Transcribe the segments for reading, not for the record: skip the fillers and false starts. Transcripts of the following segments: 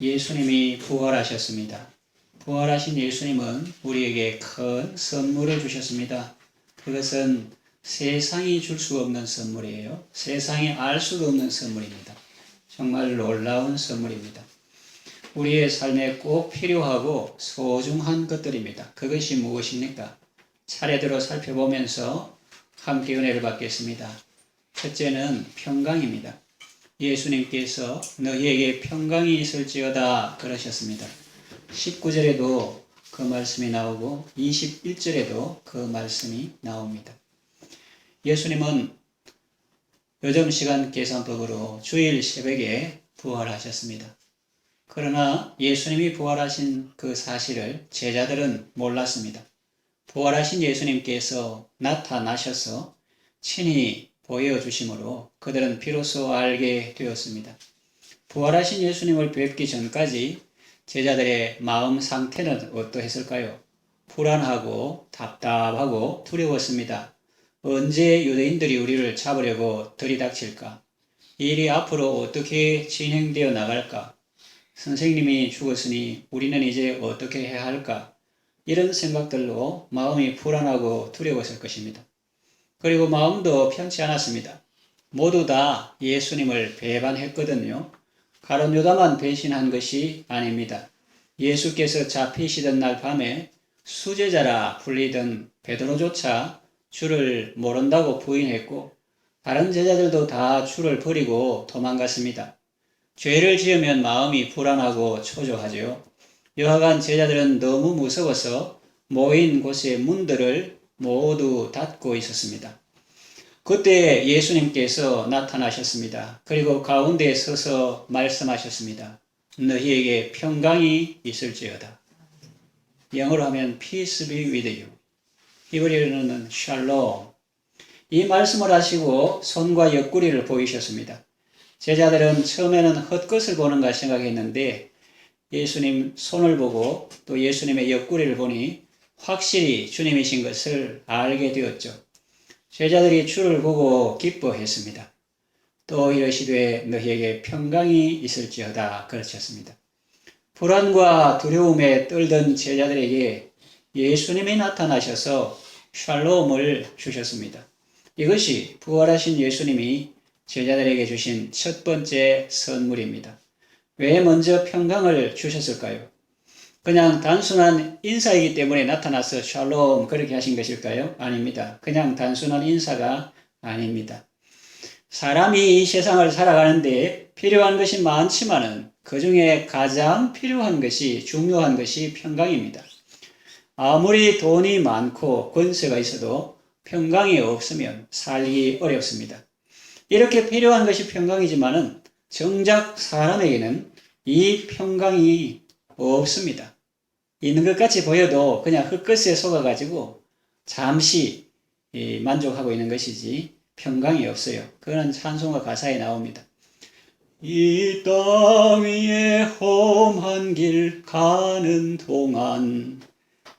예수님이 부활하셨습니다. 부활하신 예수님은 우리에게 큰 선물을 주셨습니다. 그것은 세상이 줄 수 없는 선물이에요. 세상이 알 수도 없는 선물입니다. 정말 놀라운 선물입니다. 우리의 삶에 꼭 필요하고 소중한 것들입니다. 그것이 무엇입니까? 차례대로 살펴보면서 함께 은혜를 받겠습니다. 첫째는 평강입니다. 예수님께서 너희에게 평강이 있을지어다 그러셨습니다. 19절에도 그 말씀이 나오고 21절에도 그 말씀이 나옵니다. 예수님은 요즘 시간 계산법으로 주일 새벽에 부활하셨습니다. 그러나 예수님이 부활하신 그 사실을 제자들은 몰랐습니다. 부활하신 예수님께서 나타나셔서 친히 보여주심으로 그들은 비로소 알게 되었습니다. 부활하신 예수님을 뵙기 전까지 제자들의 마음 상태는 어떠했을까요? 불안하고 답답하고 두려웠습니다. 언제 유대인들이 우리를 잡으려고 들이닥칠까? 이 일이 앞으로 어떻게 진행되어 나갈까? 선생님이 죽었으니 우리는 이제 어떻게 해야 할까? 이런 생각들로 마음이 불안하고 두려웠을 것입니다. 그리고 마음도 편치 않았습니다. 모두 다 예수님을 배반했거든요. 가룟 유다만 배신한 것이 아닙니다. 예수께서 잡히시던 날 밤에 수제자라 불리던 베드로조차 주를 모른다고 부인했고 다른 제자들도 다 주를 버리고 도망갔습니다. 죄를 지으면 마음이 불안하고 초조하죠. 여하간 제자들은 너무 무서워서 모인 곳의 문들을 모두 닫고 있었습니다. 그때 예수님께서 나타나셨습니다. 그리고 가운데에 서서 말씀하셨습니다. 너희에게 평강이 있을지어다. 영어로 하면 peace be with you. 히브리어로는 샬롬. 이 말씀을 하시고 손과 옆구리를 보이셨습니다. 제자들은 처음에는 헛것을 보는가 생각했는데 예수님 손을 보고 또 예수님의 옆구리를 보니 확실히 주님이신 것을 알게 되었죠. 제자들이 주를 보고 기뻐했습니다. 또 이르시되 너희에게 평강이 있을지어다 그러셨습니다. 불안과 두려움에 떨던 제자들에게 예수님이 나타나셔서 샬롬을 주셨습니다. 이것이 부활하신 예수님이 제자들에게 주신 첫 번째 선물입니다. 왜 먼저 평강을 주셨을까요? 그냥 단순한 인사이기 때문에 나타나서 샬롬 그렇게 하신 것일까요? 아닙니다. 그냥 단순한 인사가 아닙니다. 사람이 이 세상을 살아가는데 필요한 것이 많지만은 그 중에 가장 필요한 것이 중요한 것이 평강입니다. 아무리 돈이 많고 권세가 있어도 평강이 없으면 살기 어렵습니다. 이렇게 필요한 것이 평강이지만은 정작 사람에게는 이 평강이 없습니다. 있는 것 같이 보여도 그냥 흙것에 속아가지고 잠시 만족하고 있는 것이지 평강이 없어요. 그런 찬송가 가사에 나옵니다. 이 땅 위에 험한 길 가는 동안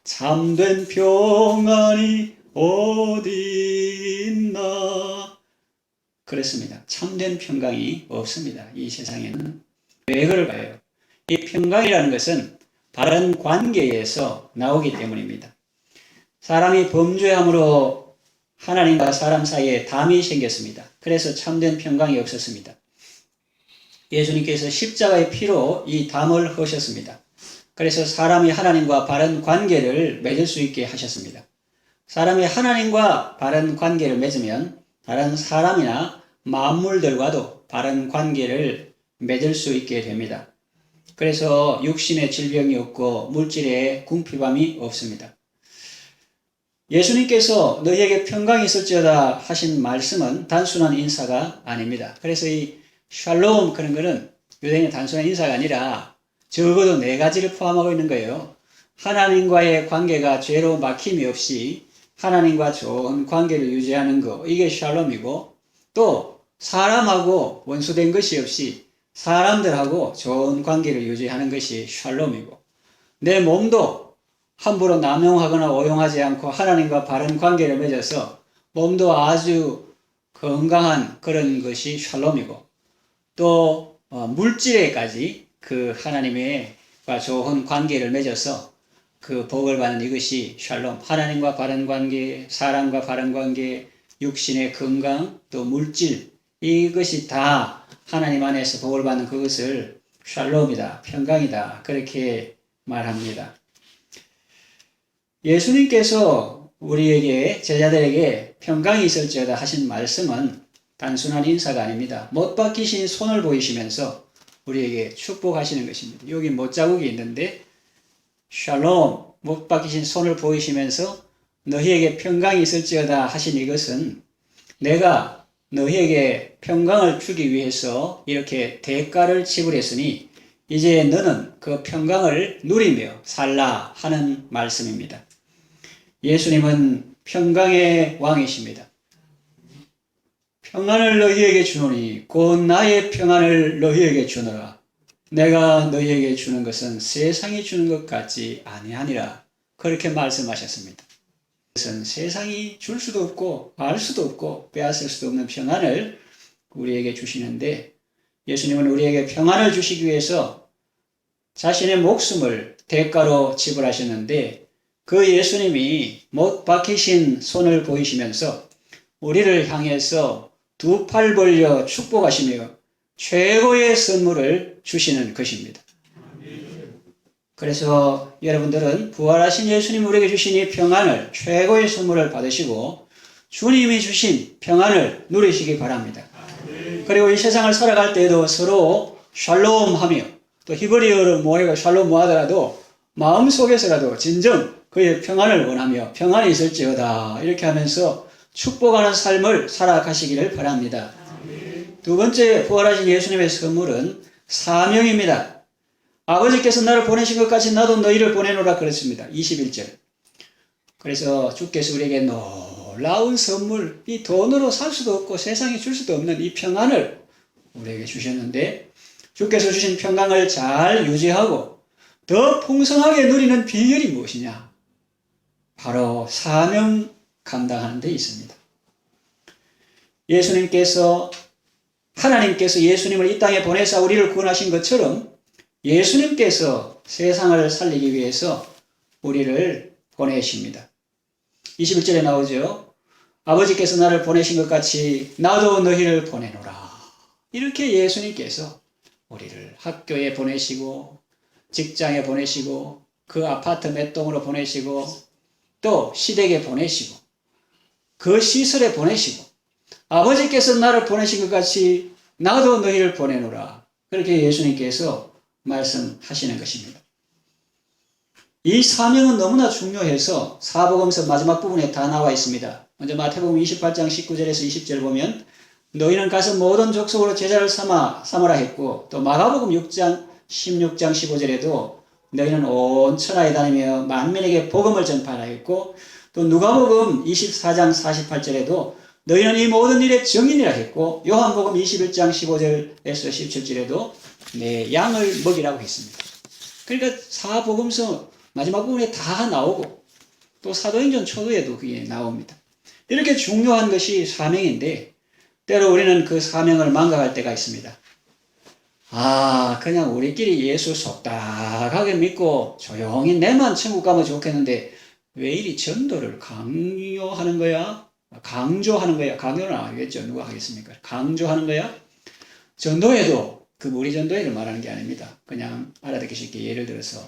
참된 평안이 어디 있나? 그렇습니다. 참된 평강이 없습니다. 이 세상에는. 왜 그럴까요? 이 평강이라는 것은 바른 관계에서 나오기 때문입니다. 사람이 범죄함으로 하나님과 사람 사이에 담이 생겼습니다. 그래서 참된 평강이 없었습니다. 예수님께서 십자가의 피로 이 담을 허셨습니다. 그래서 사람이 하나님과 바른 관계를 맺을 수 있게 하셨습니다. 사람이 하나님과 바른 관계를 맺으면 다른 사람이나 만물들과도 바른 관계를 맺을 수 있게 됩니다. 그래서 육신의 질병이 없고 물질의 궁핍함이 없습니다. 예수님께서 너희에게 평강이 있을지어다 하신 말씀은 단순한 인사가 아닙니다. 그래서 이 샬롬 그런 거는 유대인의 단순한 인사가 아니라 적어도 4가지를 포함하고 있는 거예요. 하나님과의 관계가 죄로 막힘이 없이 하나님과 좋은 관계를 유지하는 거, 이게 샬롬이고, 또 사람하고 원수된 것이 없이 사람들하고 좋은 관계를 유지하는 것이 샬롬이고, 내 몸도 함부로 남용하거나 오용하지 않고 하나님과 바른 관계를 맺어서 몸도 아주 건강한 그런 것이 샬롬이고, 또 물질에까지 그 하나님과 좋은 관계를 맺어서 그 복을 받는 이것이 샬롬. 하나님과 바른 관계, 사람과 바른 관계, 육신의 건강, 또 물질, 이것이 다 하나님 안에서 복을 받는 그것을 샬롬이다, 평강이다, 그렇게 말합니다. 예수님께서 우리에게, 제자들에게 평강이 있을지어다 하신 말씀은 단순한 인사가 아닙니다. 못 박히신 손을 보이시면서 우리에게 축복하시는 것입니다. 여기 못자국이 있는데 샬롬, 못 박히신 손을 보이시면서 너희에게 평강이 있을지어다 하신 이것은 내가 너희에게 평강을 주기 위해서 이렇게 대가를 지불했으니 이제 너는 그 평강을 누리며 살라 하는 말씀입니다. 예수님은 평강의 왕이십니다. 평안을 너희에게 주노니 곧 나의 평안을 너희에게 주노라. 내가 너희에게 주는 것은 세상이 주는 것 같지 아니하니라. 그렇게 말씀하셨습니다. 그것은 세상이 줄 수도 없고 알 수도 없고 빼앗을 수도 없는 평안을 우리에게 주시는데, 예수님은 우리에게 평안을 주시기 위해서 자신의 목숨을 대가로 지불하셨는데, 그 예수님이 못 박히신 손을 보이시면서 우리를 향해서 두 팔 벌려 축복하시며 최고의 선물을 주시는 것입니다. 그래서 여러분들은 부활하신 예수님 우리에게 주신 이 평안을, 최고의 선물을 받으시고 주님이 주신 평안을 누리시기 바랍니다. 그리고 이 세상을 살아갈 때에도 서로 샬롬하며, 또 히브리어로 뭐해가 샬롬 뭐하더라도 마음속에서라도 진정 그의 평안을 원하며 평안이 있을지어다 이렇게 하면서 축복하는 삶을 살아가시기를 바랍니다. 두 번째, 부활하신 예수님의 선물은 사명입니다. 아버지께서 나를 보내신 것 같이 나도 너희를 보내노라 그랬습니다. 21절. 그래서 주께서 우리에게 놀라운 선물, 이 돈으로 살 수도 없고 세상에 줄 수도 없는 이 평안을 우리에게 주셨는데, 주께서 주신 평강을 잘 유지하고 더 풍성하게 누리는 비결이 무엇이냐? 바로 사명 감당하는 데 있습니다. 하나님께서 예수님을 이 땅에 보내사 우리를 구원하신 것처럼 예수님께서 세상을 살리기 위해서 우리를 보내십니다. 21절에 나오죠. 아버지께서 나를 보내신 것 같이 나도 너희를 보내노라. 이렇게 예수님께서 우리를 학교에 보내시고 직장에 보내시고 그 아파트 몇 동으로 보내시고 또 시댁에 보내시고 그 시설에 보내시고 아버지께서 나를 보내신 것 같이 나도 너희를 보내노라. 그렇게 예수님께서 말씀하시는 것입니다. 이 사명은 너무나 중요해서 사복음서 마지막 부분에 다 나와 있습니다. 먼저 마태복음 28장 19절에서 20절 보면 너희는 가서 모든 족속으로 제자를 삼으라 했고, 또 마가복음 16장 15절에도 너희는 온 천하에 다니며 만민에게 복음을 전파하라 했고, 또 누가복음 24장 48절에도 너희는 이 모든 일의 증인이라 했고, 요한복음 21장 15절에서 17절에도 내 양을 먹이라고 했습니다. 그러니까 사복음서 마지막 부분에 다 나오고 또 사도행전 초도에도 그게 나옵니다. 이렇게 중요한 것이 사명인데 때로 우리는 그 사명을 망각할 때가 있습니다. 그냥 우리끼리 예수 속닥하게 믿고 조용히 내만 천국 가면 좋겠는데 왜 이리 전도를 강요하는 거야? 강조하는 거야? 강요는 안 하겠죠. 누가 하겠습니까? 강조하는 거야? 전도에도 그 무리 전도회를 말하는 게 아닙니다. 그냥 알아듣기 쉽게 예를 들어서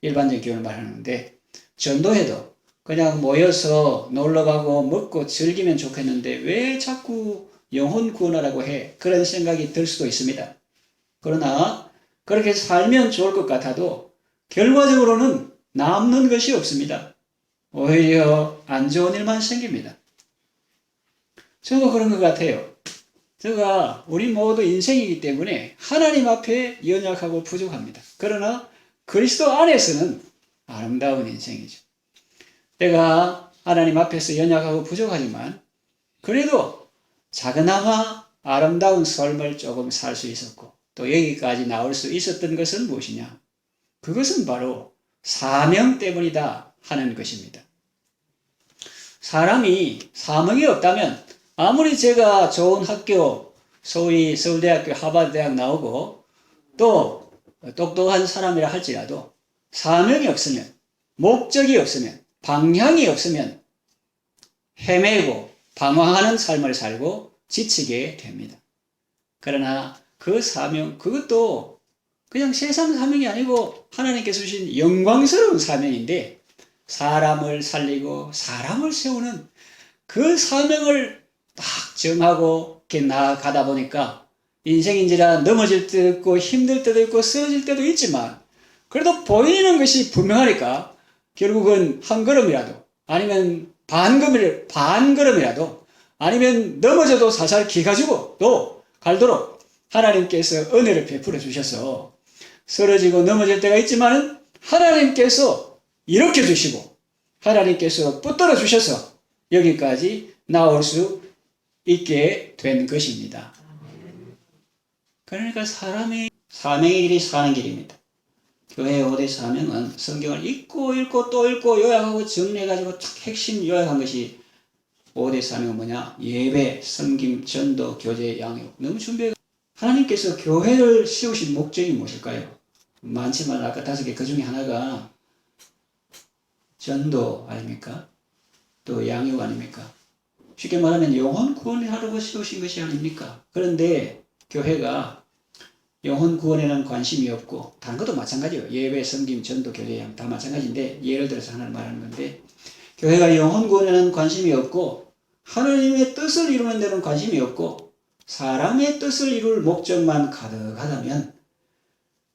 일반적인 교훈을 말하는데, 전도회도 그냥 모여서 놀러가고 먹고 즐기면 좋겠는데 왜 자꾸 영혼 구원하라고 해? 그런 생각이 들 수도 있습니다. 그러나 그렇게 살면 좋을 것 같아도 결과적으로는 남는 것이 없습니다. 오히려 안 좋은 일만 생깁니다. 저도 그런 것 같아요. 제가 우리 모두 인생이기 때문에 하나님 앞에 연약하고 부족합니다. 그러나 그리스도 안에서는 아름다운 인생이죠. 내가 하나님 앞에서 연약하고 부족하지만 그래도 작은아마 아름다운 삶을 조금 살 수 있었고 또 여기까지 나올 수 있었던 것은 무엇이냐? 그것은 바로 사명 때문이다 하는 것입니다. 사람이 사명이 없다면 아무리 제가 좋은 학교, 소위 서울대학교, 하버드대학 나오고 또 똑똑한 사람이라 할지라도 사명이 없으면, 목적이 없으면, 방향이 없으면 헤매고 방황하는 삶을 살고 지치게 됩니다. 그러나 그 사명, 그것도 그냥 세상 사명이 아니고 하나님께서 주신 영광스러운 사명인데, 사람을 살리고 사람을 세우는 그 사명을 딱 정하고 이렇게 나아가다 보니까 인생인지라 넘어질 때도 있고 힘들 때도 있고 쓰러질 때도 있지만, 그래도 보이는 것이 분명하니까 결국은 한 걸음이라도, 아니면 반걸음이라도, 아니면 넘어져도 살살 기가지고 또 갈도록 하나님께서 은혜를 베풀어 주셔서 쓰러지고 넘어질 때가 있지만 하나님께서 일으켜 주시고 하나님께서 붙들어 주셔서 여기까지 나올 수 있게 된 것입니다. 그러니까 사람이 사명의 길이 사는 길입니다. 교회의 5대 사명은 성경을 읽고 또 읽고 요약하고 정리해가지고 핵심 요약한 것이 5대 사명은 뭐냐? 예배, 섬김, 전도, 교제, 양육. 너무 준비해. 하나님께서 교회를 세우신 목적이 무엇일까요? 많지만 아까 5개 그 중에 하나가 전도 아닙니까? 또 양육 아닙니까? 쉽게 말하면 영혼 구원하려고 세우신 것이 아닙니까? 그런데 교회가 영혼 구원에는 관심이 없고, 다른 것도 마찬가지예요. 예배, 섬김, 전도, 교제, 양육 다 마찬가지인데, 예를 들어서 하나를 말하는 건데, 교회가 영혼 구원에는 관심이 없고 하나님의 뜻을 이루는 데는 관심이 없고 사람의 뜻을 이룰 목적만 가득하다면,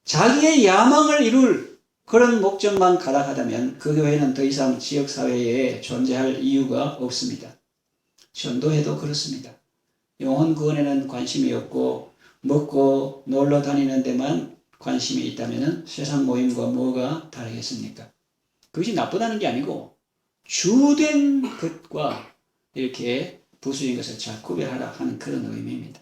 자기의 야망을 이룰 그런 목적만 가득하다면 그 교회는 더 이상 지역사회에 존재할 이유가 없습니다. 전도해도 그렇습니다. 영혼 구원에는 관심이 없고 먹고 놀러 다니는 데만 관심이 있다면 세상 모임과 뭐가 다르겠습니까? 그것이 나쁘다는 게 아니고 주된 것과 이렇게 부수인 것을 잘 구별하라 하는 그런 의미입니다.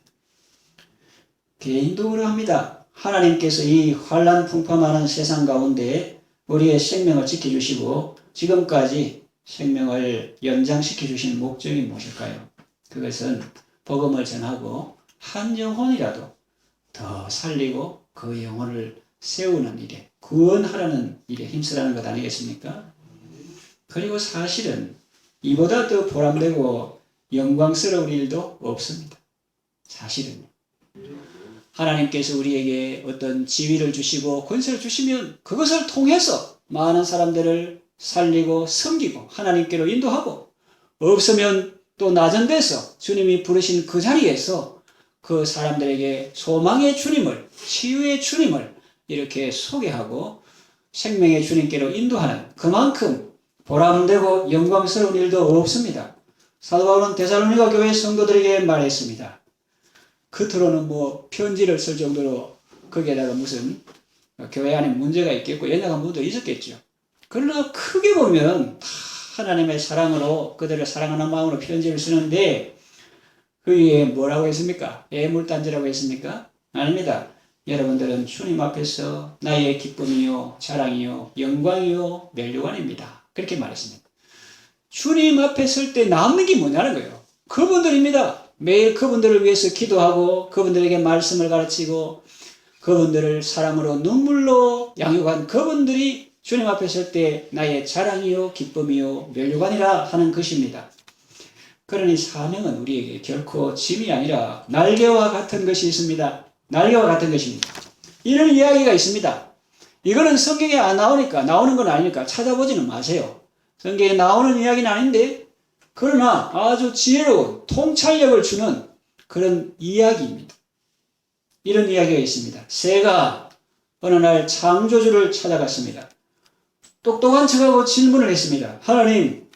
개인도 그러합니다. 하나님께서 이 환난 풍파많은 세상 가운데 우리의 생명을 지켜주시고 지금까지 생명을 연장시켜 주신 목적이 무엇일까요? 그것은 복음을 전하고 한 영혼이라도 더 살리고 그 영혼을 세우는 일에, 구원하라는 일에 힘쓰라는 것 아니겠습니까? 그리고 사실은 이보다 더 보람되고 영광스러운 일도 없습니다. 사실은요. 하나님께서 우리에게 어떤 지위를 주시고 권세를 주시면 그것을 통해서 많은 사람들을 살리고 섬기고 하나님께로 인도하고, 없으면 또 낮은 데서 주님이 부르신 그 자리에서 그 사람들에게 소망의 주님을, 치유의 주님을 이렇게 소개하고 생명의 주님께로 인도하는, 그만큼 보람되고 영광스러운 일도 없습니다. 사도 바울은 데살로니가 교회 성도들에게 말했습니다. 겉으로는 뭐 편지를 쓸 정도로 거기에다가 무슨 교회 안에 문제가 있겠고 연약한 부분도 있었겠죠. 그러나 크게 보면 다 하나님의 사랑으로 그들을 사랑하는 마음으로 편지를 쓰는데, 그 위에 뭐라고 했습니까? 애물단지라고 했습니까? 아닙니다. 여러분들은 주님 앞에서 나의 기쁨이요 자랑이요 영광이요 멸류관입니다. 그렇게 말했습니다. 주님 앞에 설 때 남는 게 뭐냐는 거예요. 그분들입니다. 매일 그분들을 위해서 기도하고 그분들에게 말씀을 가르치고 그분들을 사랑으로 눈물로 양육한 그분들이 주님 앞에 설 때 나의 자랑이요 기쁨이요 멸류관이라 하는 것입니다. 그러니 사명은 우리에게 결코 짐이 아니라 날개와 같은 것이 있습니다. 날개와 같은 것입니다. 이런 이야기가 있습니다. 이거는 성경에 안 나오니까, 나오는 건 아니니까 찾아보지는 마세요. 성경에 나오는 이야기는 아닌데, 그러나 아주 지혜로운 통찰력을 주는 그런 이야기입니다. 이런 이야기가 있습니다. 새가 어느 날 창조주를 찾아갔습니다. 똑똑한 척하고 질문을 했습니다. 하나님,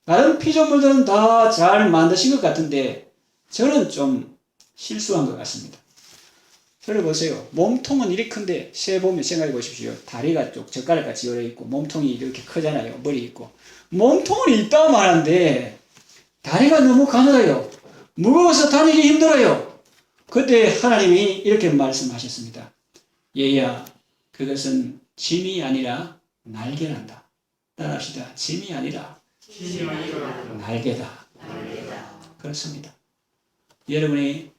다른 피조물들은 다 잘 만드신 것 같은데 저는 좀 실수한 것 같습니다. 저를 보세요. 몸통은 이리 큰데 새 보면 생각해 보십시오. 다리가 쭉 젓가락같이 열려 있고 몸통이 이렇게 크잖아요. 머리 있고. 몸통은 있다 말한데 다리가 너무 가늘어요. 무거워서 다니기 힘들어요. 그때 하나님이 이렇게 말씀하셨습니다. 얘야, 그것은 짐이 아니라 날개란다. 따라합시다. 짐이 아니라 날개다. 그렇습니다. 여러분이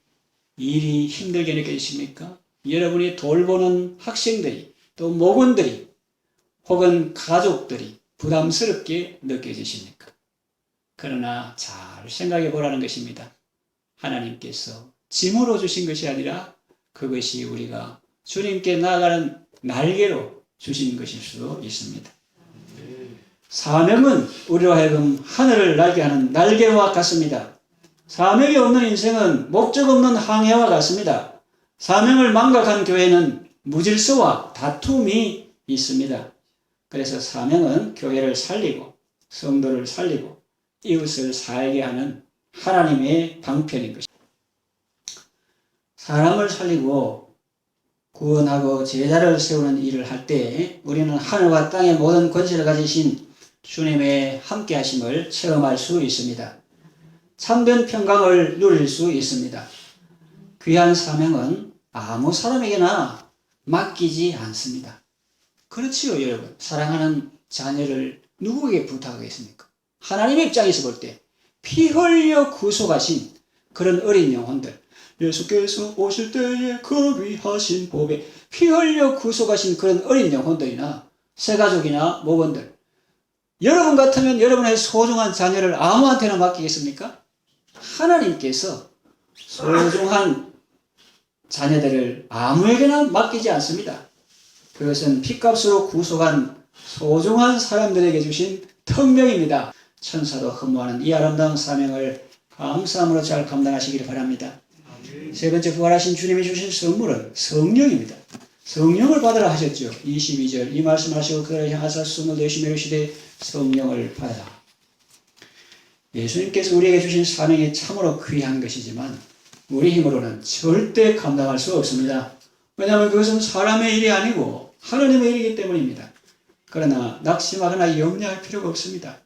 일이 힘들게 느껴지십니까? 여러분이 돌보는 학생들이 또 목원들이 혹은 가족들이 부담스럽게 느껴지십니까? 그러나 잘 생각해 보라는 것입니다. 하나님께서 짐으로 주신 것이 아니라 그것이 우리가 주님께 나아가는 날개로 주신 것일 수도 있습니다. 사명은 우리로 하여금 하늘을 날게 하는 날개와 같습니다. 사명이 없는 인생은 목적 없는 항해와 같습니다. 사명을 망각한 교회는 무질서와 다툼이 있습니다. 그래서 사명은 교회를 살리고 성도를 살리고 이웃을 살게 하는 하나님의 방편인 것입니다. 사람을 살리고 구원하고 제자를 세우는 일을 할 때 우리는 하늘과 땅의 모든 권세를 가지신 주님의 함께 하심을 체험할 수 있습니다. 참된 평강을 누릴 수 있습니다. 귀한 사명은 아무 사람에게나 맡기지 않습니다. 그렇지요, 여러분. 사랑하는 자녀를 누구에게 부탁하겠습니까? 하나님의 입장에서 볼 때 피 흘려 구속하신 그런 어린 영혼들, 예수께서 오실 때에 그 귀하신 복에 피 흘려 구속하신 그런 어린 영혼들이나 새가족이나 모건들, 여러분 같으면 여러분의 소중한 자녀를 아무한테나 맡기겠습니까? 하나님께서 소중한 자녀들을 아무에게나 맡기지 않습니다. 그것은 핏값으로 구속한 소중한 사람들에게 주신 특명입니다. 천사도 흠모하는 이 아름다운 사명을 감사함으로 잘 감당하시기를 바랍니다. 세 번째, 부활하신 주님이 주신 선물은 성령입니다. 성령을 받으라 하셨죠. 22절 이 말씀을 하시고 그를 향하사 숨을 내쉬며 이르시되 성령을 받으라. 예수님께서 우리에게 주신 사명이 참으로 귀한 것이지만 우리 힘으로는 절대 감당할 수 없습니다. 왜냐하면 그것은 사람의 일이 아니고 하나님의 일이기 때문입니다. 그러나 낙심하거나 염려할 필요가 없습니다.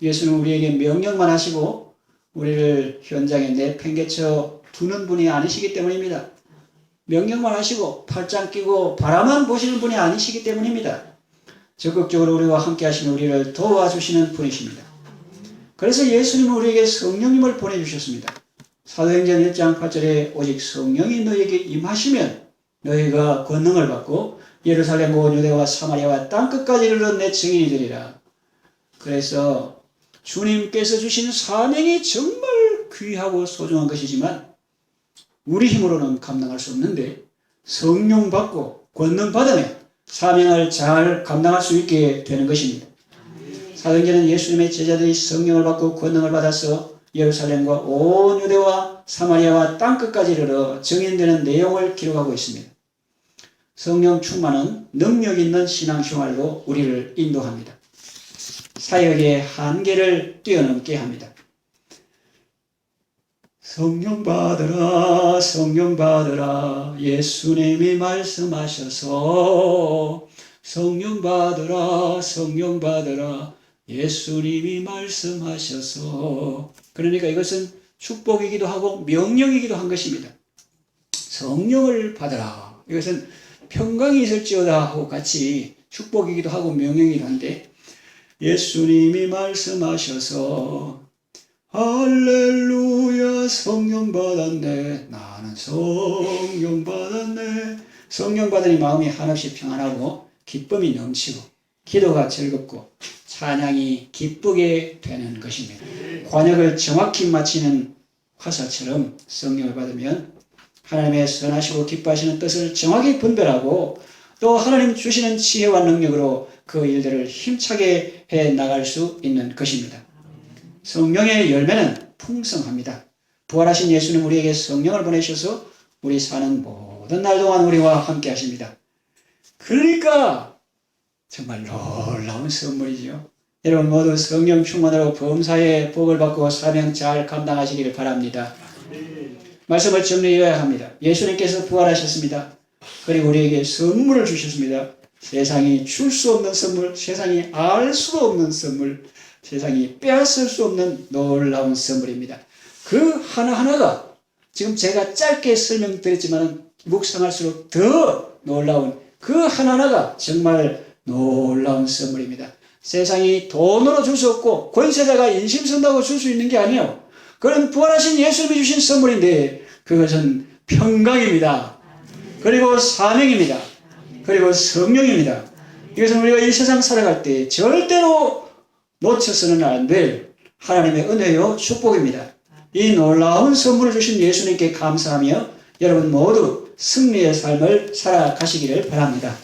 예수는 우리에게 명령만 하시고 우리를 현장에 내팽개쳐 두는 분이 아니시기 때문입니다. 명령만 하시고 팔짱 끼고 바라만 보시는 분이 아니시기 때문입니다. 적극적으로 우리와 함께 하시는 우리를 도와주시는 분이십니다. 그래서 예수님은 우리에게 성령님을 보내주셨습니다. 사도행전 1장 8절에 오직 성령이 너희에게 임하시면 너희가 권능을 받고 예루살렘 온 유대와 사마리아와 땅끝까지 이르러 내 증인이 되리라. 그래서 주님께서 주신 사명이 정말 귀하고 소중한 것이지만 우리 힘으로는 감당할 수 없는데 성령 받고 권능 받으면 사명을 잘 감당할 수 있게 되는 것입니다. 사도행전은 예수님의 제자들이 성령을 받고 권능을 받아서 예루살렘과 온 유대와 사마리아와 땅끝까지 이르러 증인되는 내용을 기록하고 있습니다. 성령 충만은 능력 있는 신앙생활로 우리를 인도합니다. 사역의 한계를 뛰어넘게 합니다. 성령 받으라, 성령 받으라, 예수님이 말씀하셔서 성령 받으라, 성령 받으라, 예수님이 말씀하셔서. 그러니까 이것은 축복이기도 하고 명령이기도 한 것입니다. 성령을 받으라. 이것은 평강이 있을지어다 하고 같이 축복이기도 하고 명령이기도 한데 예수님이 말씀하셔서 할렐루야 성령 받았네 나는 성령 받았네. 성령 받으니 마음이 한없이 평안하고 기쁨이 넘치고 기도가 즐겁고 찬양이 기쁘게 되는 것입니다. 관역을 정확히 마치는 화살처럼 성령을 받으면 하나님의 선하시고 기뻐하시는 뜻을 정확히 분별하고 또 하나님 주시는 지혜와 능력으로 그 일들을 힘차게 해 나갈 수 있는 것입니다. 성령의 열매는 풍성합니다. 부활하신 예수는 우리에게 성령을 보내셔서 우리 사는 모든 날 동안 우리와 함께 하십니다. 그러니까 정말 놀라운 선물이죠. 여러분 모두 성령 충만으로 범사의 복을 받고 사명 잘 감당하시기를 바랍니다. 말씀을 정리해야 합니다. 예수님께서 부활하셨습니다. 그리고 우리에게 선물을 주셨습니다. 세상이 줄 수 없는 선물, 세상이 알 수도 없는 선물, 세상이 빼앗을 수 없는 놀라운 선물입니다. 그 하나하나가 지금 제가 짧게 설명드렸지만 묵상할수록 더 놀라운 그 하나하나가 정말 놀라운 선물입니다. 세상이 돈으로 줄 수 없고 권세자가 인심 쓴다고 줄 수 있는 게 아니에요. 그건 부활하신 예수님이 주신 선물인데 그것은 평강입니다. 그리고 사명입니다. 그리고 성령입니다. 이것은 우리가 이 세상 살아갈 때 절대로 놓쳐서는 안 될 하나님의 은혜요 축복입니다. 이 놀라운 선물을 주신 예수님께 감사하며 여러분 모두 승리의 삶을 살아가시기를 바랍니다.